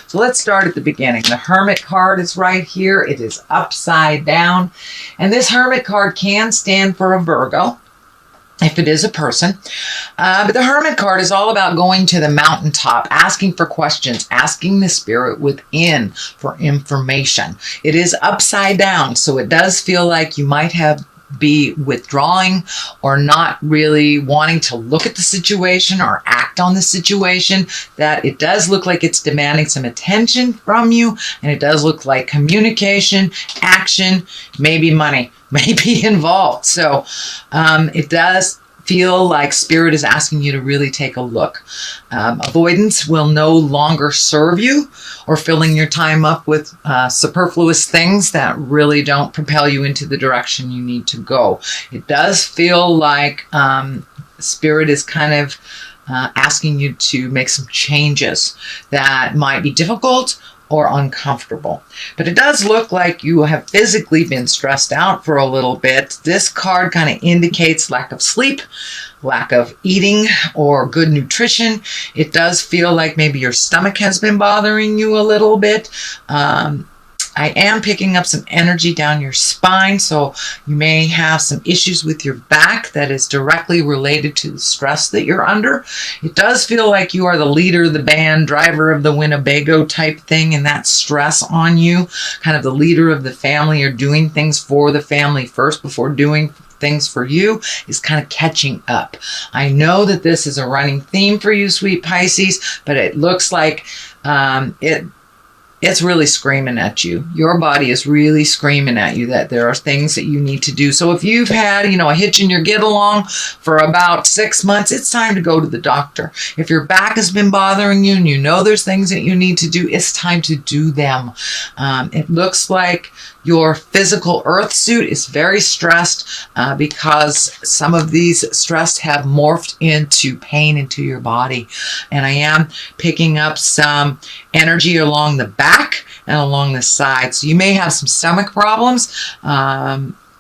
So let's start at the beginning. The Hermit card is right here. It is upside down. And this Hermit card can stand for a Virgo, if it is a person. But the Hermit card is all about going to the mountaintop, asking for questions, asking the spirit within for information. It is upside down, so it does feel like you might be withdrawing or not really wanting to look at the situation or act on the situation. That it does look like it's demanding some attention from you, and it does look like communication, action, maybe money may be involved. So it does feel like spirit is asking you to really take a look. Avoidance will no longer serve you, or filling your time up with superfluous things that really don't propel you into the direction you need to go. It does feel like spirit is kind of asking you to make some changes that might be difficult or uncomfortable. But it does look like you have physically been stressed out for a little bit. This card kind of indicates lack of sleep, lack of eating, or good nutrition. It does feel like maybe your stomach has been bothering you a little bit. I am picking up some energy down your spine, so you may have some issues with your back that is directly related to the stress that you're under. It does feel like you are the leader of the band, driver of the Winnebago type thing, and that stress on you, kind of the leader of the family, or doing things for the family first before doing things for you, is kind of catching up. I know that this is a running theme for you, sweet Pisces, but it looks like it's really screaming at you. Your body is really screaming at you that there are things that you need to do. So if you've had, a hitch in your get along for about 6 months, it's time to go to the doctor. If your back has been bothering you and you know there's things that you need to do, it's time to do them. It looks like your physical earth suit is very stressed because some of these stress have morphed into pain into your body. And I am picking up some energy along the back and along the side. So you may have some stomach problems.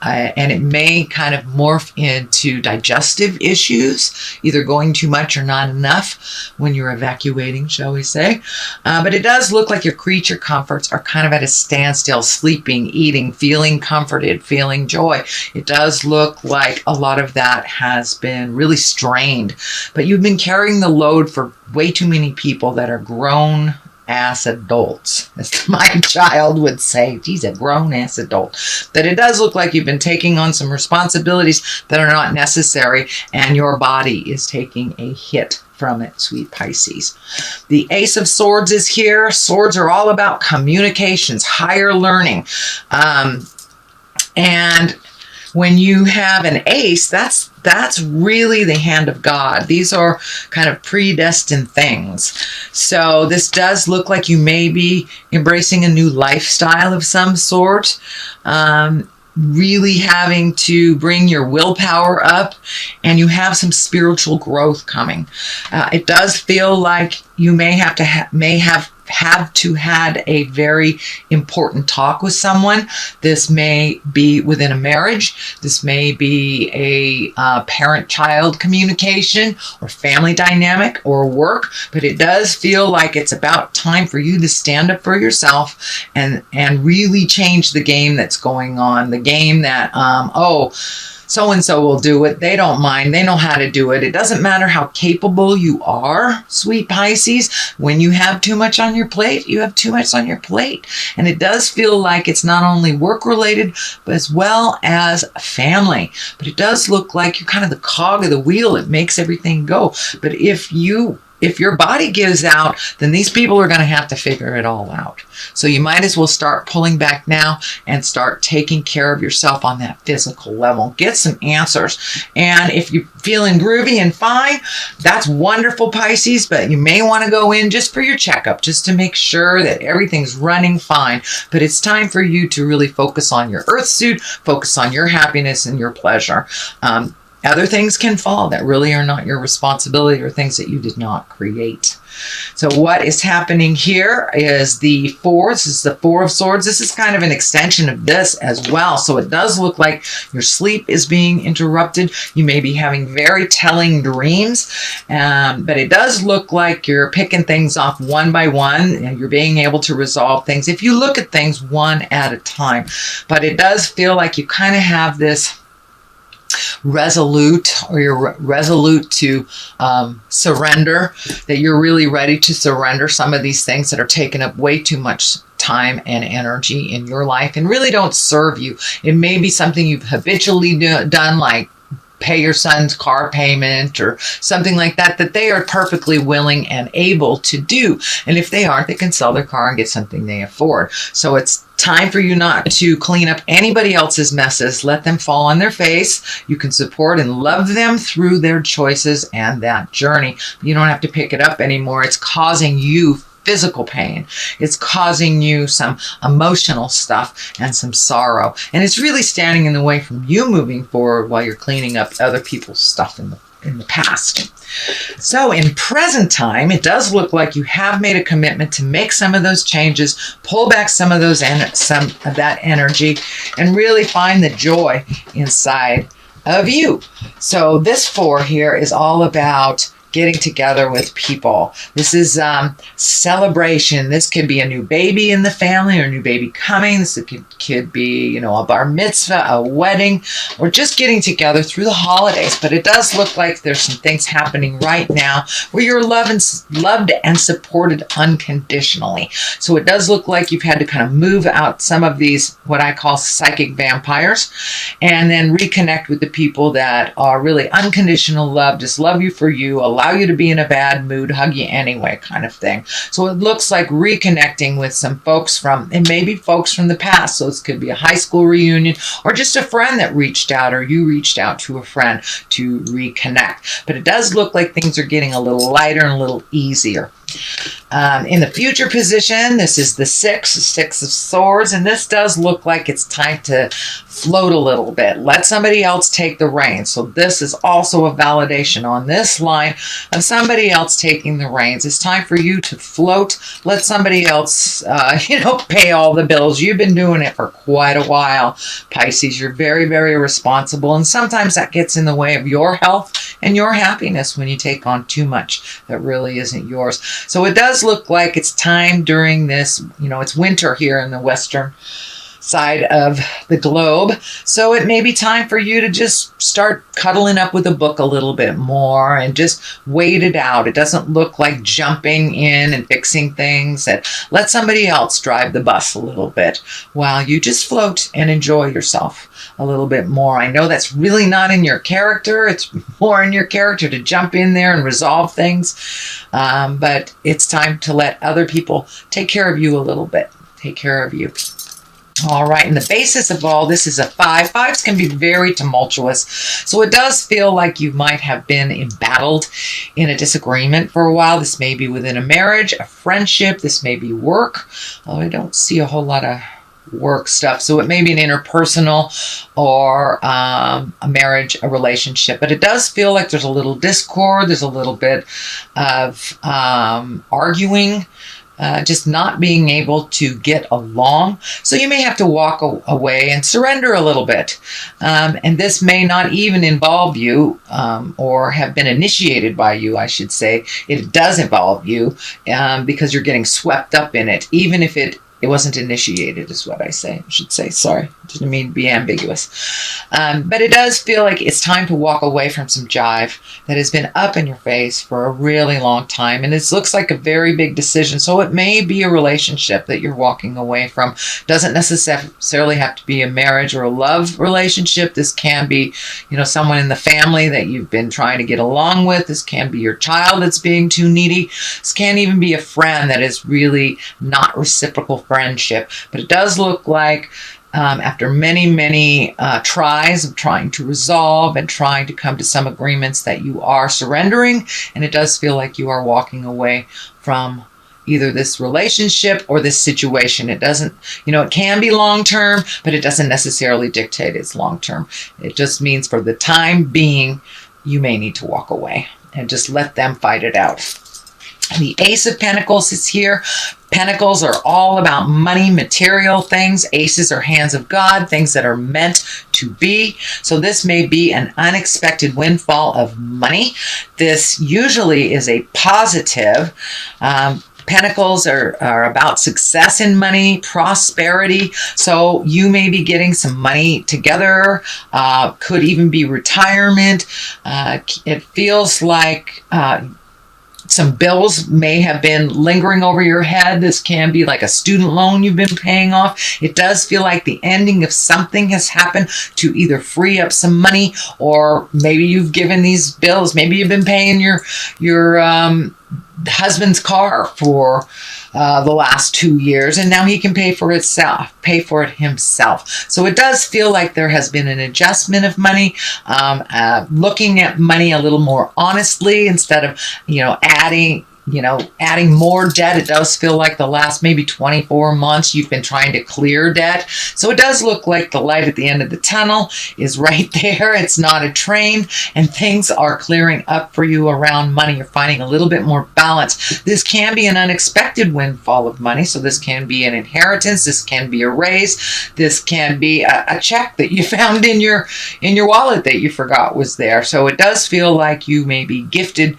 And it may kind of morph into digestive issues, either going too much or not enough when you're evacuating, shall we say. But it does look like your creature comforts are kind of at a standstill, sleeping, eating, feeling comforted, feeling joy. It does look like a lot of that has been really strained, but you've been carrying the load for way too many people that are grown ass adults, as my child would say. He's a grown-ass adult. That it does look like you've been taking on some responsibilities that are not necessary, and your body is taking a hit from it, sweet Pisces. The Ace of Swords is here. Swords are all about communications, higher learning. And when you have an ace, that's really the hand of God. These are kind of predestined things. So this does look like you may be embracing a new lifestyle of some sort. Really having to bring your willpower up, and you have some spiritual growth coming. It does feel like you may have to had a very important talk with someone. This may be within a marriage. This may be a parent-child communication or family dynamic or work, but it does feel like it's about time for you to stand up for yourself and really change the game that's going on. The game that, so-and-so will do it. They don't mind. They know how to do it. It doesn't matter how capable you are, sweet Pisces. When you have too much on your plate, you have too much on your plate. And it does feel like it's not only work-related, but as well as family. But it does look like you're kind of the cog of the wheel. It makes everything go. But if your body gives out, then these people are going to have to figure it all out. So you might as well start pulling back now and start taking care of yourself on that physical level. Get some answers. And if you're feeling groovy and fine, that's wonderful, Pisces, but you may want to go in just for your checkup, just to make sure that everything's running fine. But it's time for you to really focus on your earth suit, focus on your happiness and your pleasure. Other things can fall that really are not your responsibility or things that you did not create. So what is happening here is the Four. This is the Four of Swords. This is kind of an extension of this as well. So it does look like your sleep is being interrupted. You may be having very telling dreams, but it does look like you're picking things off one by one, and you're being able to resolve things if you look at things one at a time. But it does feel like you kind of have this resolute, or you're resolute to surrender, that you're really ready to surrender some of these things that are taking up way too much time and energy in your life and really don't serve you. It may be something you've habitually done, like pay your son's car payment or something like that, that they are perfectly willing and able to do. And if they aren't, they can sell their car and get something they afford. So it's time for you not to clean up anybody else's messes. Let them fall on their face. You can support and love them through their choices and that journey. You don't have to pick it up anymore. It's causing you physical pain. It's causing you some emotional stuff and some sorrow. And it's really standing in the way from you moving forward while you're cleaning up other people's stuff in the past. So in present time, it does look like you have made a commitment to make some of those changes, pull back some of that energy, and really find the joy inside of you. So this Four here is all about getting together with people. This is celebration. This could be a new baby in the family or a new baby coming. This could be, you know, a bar mitzvah, a wedding, or just getting together through the holidays. But it does look like there's some things happening right now where you're loved and supported unconditionally. So it does look like you've had to kind of move out some of these, what I call psychic vampires, and then reconnect with the people that are really unconditional love, just love you for you, allow you to be in a bad mood, hug you anyway kind of thing. So it looks like reconnecting with some folks and maybe folks from the past. So this could be a high school reunion or just a friend that reached out, or you reached out to a friend to reconnect. But it does look like things are getting a little lighter and a little easier. In the future position, this is the Six of Swords, and this does look like it's time to float a little bit. Let somebody else take the reins. So this is also a validation on this line of somebody else taking the reins. It's time for you to float. Let somebody else, pay all the bills. You've been doing it for quite a while, Pisces. You're very, very responsible, and sometimes that gets in the way of your health and your happiness when you take on too much that really isn't yours. So it does look like it's time during this, it's winter here in the western side of the globe. So it may be time for you to just start cuddling up with a book a little bit more and just wait it out. It doesn't look like jumping in and fixing things. Let somebody else drive the bus a little bit while you just float and enjoy yourself a little bit more. I know that's really not in your character. It's more in your character to jump in there and resolve things. But it's time to let other people take care of you a little bit. Take care of you. All right, and the basis of all this is a 5. 5s can be very tumultuous. So it does feel like you might have been embattled in a disagreement for a while. This may be within a marriage, a friendship. This may be work. Although I don't see a whole lot of work stuff. So it may be an interpersonal or a marriage, a relationship. But it does feel like there's a little discord. There's a little bit of arguing. Just not being able to get along. So you may have to walk away and surrender a little bit. And this may not even involve you or have been initiated by you, I should say. It does involve you because you're getting swept up in it, even if it wasn't initiated, is what I should say. Sorry, didn't mean to be ambiguous. But it does feel like it's time to walk away from some jive that has been up in your face for a really long time. And it looks like a very big decision. So it may be a relationship that you're walking away from. Doesn't necessarily have to be a marriage or a love relationship. This can be, someone in the family that you've been trying to get along with. This can be your child that's being too needy. This can even be a friend that is really not reciprocal friendship. But it does look like after many, many tries of trying to resolve and trying to come to some agreements that you are surrendering, and it does feel like you are walking away from either this relationship or this situation. It doesn't, it can be long-term, but it doesn't necessarily dictate it's long-term. It just means for the time being, you may need to walk away and just let them fight it out. The Ace of Pentacles is here. Pentacles are all about money, material things. Aces are hands of God, things that are meant to be. So this may be an unexpected windfall of money. This usually is a positive. Pentacles are about success in money, prosperity. So you may be getting some money together. Could even be retirement. It feels like some bills may have been lingering over your head. This can be like a student loan you've been paying off. It does feel like the ending of something has happened to either free up some money, or maybe you've given these bills. Maybe you've been paying your husband's car for the last 2 years, and now he can pay for it himself. So it does feel like there has been an adjustment of money, looking at money a little more honestly instead of adding more debt. It does feel like the last maybe 24 months you've been trying to clear debt. So it does look like the light at the end of the tunnel is right there. It's not a train, and things are clearing up for you around money. You're finding a little bit more balance. This can be an unexpected windfall of money. So this can be an inheritance. This can be a raise. This can be a check that you found in your wallet that you forgot was there. So it does feel like you may be gifted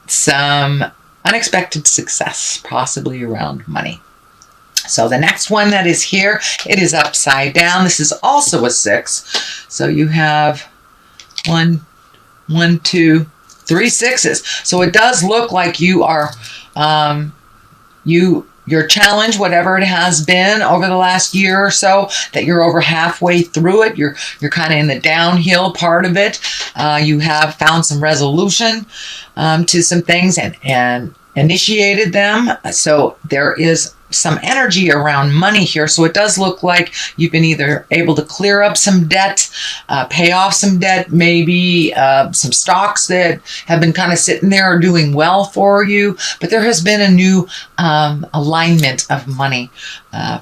some unexpected success, possibly around money. So the next one that is here, it is upside down. This is also a 6. So you have 1, 2, 3 6s. So it does look like you are, your challenge, whatever it has been over the last year or so, that you're over halfway through it. You're kind of in the downhill part of it. You have found some resolution to some things and initiated them. So there is some energy around money here. So it does look like you've been either able to clear up some debt, pay off some debt, maybe some stocks that have been kind of sitting there are doing well for you. But there has been a new alignment of money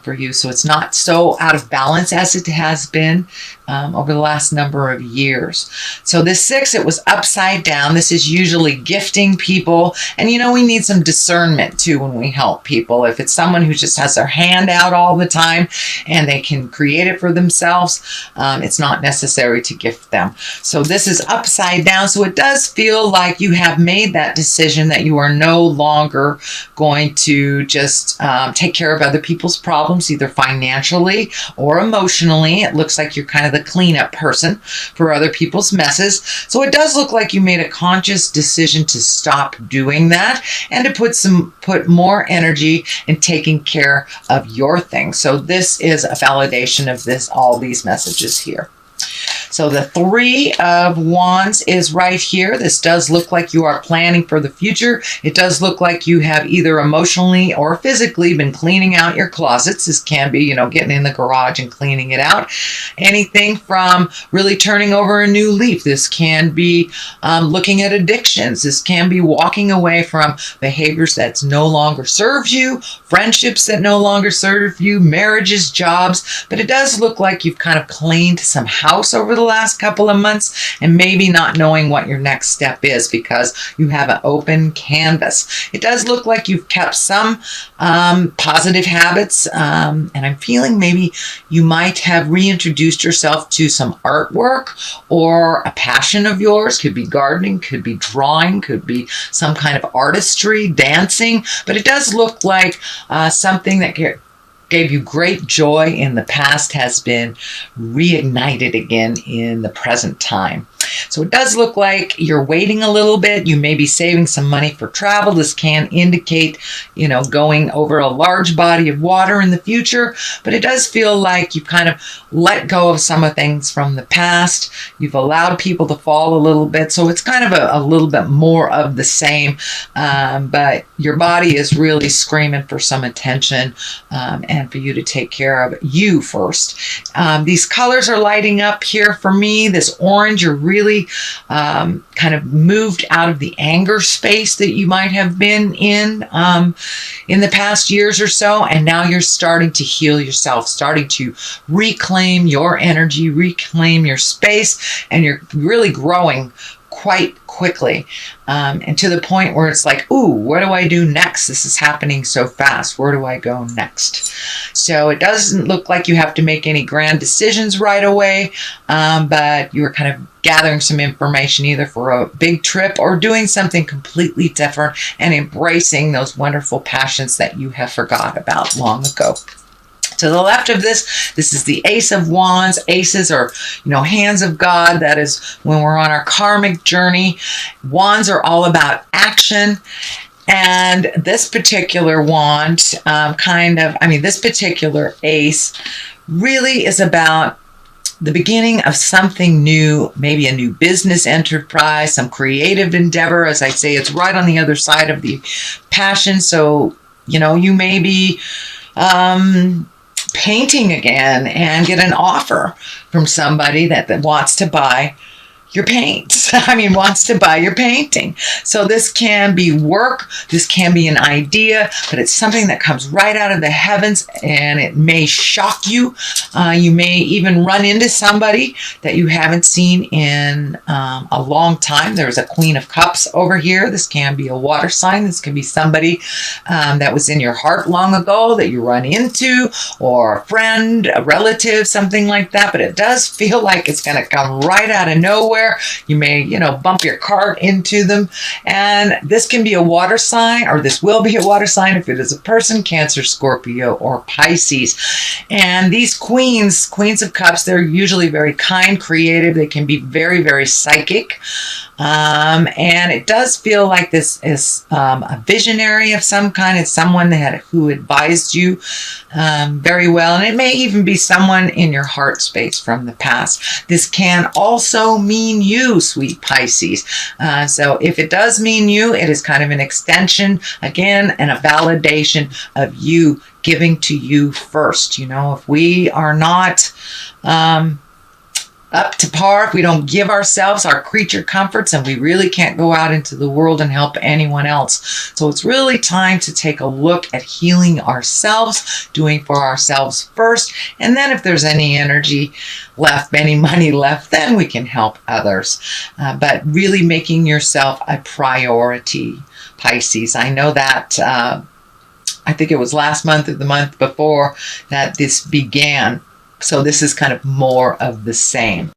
for you. So it's not so out of balance as it has been over the last number of years. So this 6, it was upside down. This is usually gifting people. And we need some discernment too when we help people. If it's someone who just has their hand out all the time and they can create it for themselves, it's not necessary to gift them. So this is upside down. So it does feel like you have made that decision that you are no longer going to just take care of other people's problems, either financially or emotionally. It looks like you're kind of the cleanup person for other people's messes. So it does look like you made a conscious decision to stop doing that and to put more energy in taking care of your things. So this is a validation of all these messages here. So the 3 of Wands is right here. This does look like you are planning for the future. It does look like you have either emotionally or physically been cleaning out your closets. This can be, getting in the garage and cleaning it out. Anything from really turning over a new leaf. This can be looking at addictions. This can be walking away from behaviors that no longer serve you, friendships that no longer serve you, marriages, jobs. But it does look like you've kind of cleaned some house over the last couple of months and maybe not knowing what your next step is because you have an open canvas. It does look like you've kept some positive habits, and I'm feeling maybe you might have reintroduced yourself to some artwork or a passion of yours. Could be gardening, could be drawing, could be some kind of artistry, dancing, but it does look like something that gave you great joy in the past has been reignited again in the present time. So it does look like you're waiting a little bit. You may be saving some money for travel. This can indicate, going over a large body of water in the future, but it does feel like you've kind of let go of some of things from the past. You've allowed people to fall a little bit. So it's kind of a little bit more of the same, but your body is really screaming for some attention and for you to take care of you first. These colors are lighting up here for me. This orange, you're really really kind of moved out of the anger space that you might have been in the past years or so, and now you're starting to heal yourself, starting to reclaim your energy, reclaim your space, and you're really growing quite quickly, and to the point where it's like, ooh, what do I do next? This is happening so fast. Where do I go next? So it doesn't look like you have to make any grand decisions right away, but you're kind of gathering some information either for a big trip or doing something completely different and embracing those wonderful passions that you have forgot about long ago. To the left of this is the Ace of Wands. Aces are, hands of God. That is when we're on our karmic journey. Wands are all about action. And this particular wand, this particular ace really is about the beginning of something new, maybe a new business enterprise, some creative endeavor. As I say, it's right on the other side of the passion. So, you may be painting again and get an offer from somebody that wants to buy your paints. Wants to buy your painting. So this can be work, this can be an idea, but it's something that comes right out of the heavens, and it may shock you. You may even run into somebody that you haven't seen in a long time. There's a Queen of Cups over here. This can be a water sign. This can be somebody that was in your heart long ago that you run into, or a friend, a relative, something like that. But it does feel like it's going to come right out of nowhere. You may, bump your cart into them. And this can be a water sign, or this will be a water sign if it is a person, Cancer, Scorpio, or Pisces. And these queens of cups, they're usually very kind, creative. They can be very, very psychic. And it does feel like this is a visionary of some kind. It's someone who advised you very well. And it may even be someone in your heart space from the past. This can also mean you, sweet Pisces. So if it does mean you, it is kind of an extension, again, and a validation of you giving to you first. If we are not up to par, if we don't give ourselves our creature comforts, and we really can't go out into the world and help anyone else. So it's really time to take a look at healing ourselves, doing for ourselves first, and then if there's any energy left, any money left, then we can help others. But really making yourself a priority, Pisces. I know that I think it was last month or the month before that this began. So this is kind of more of the same.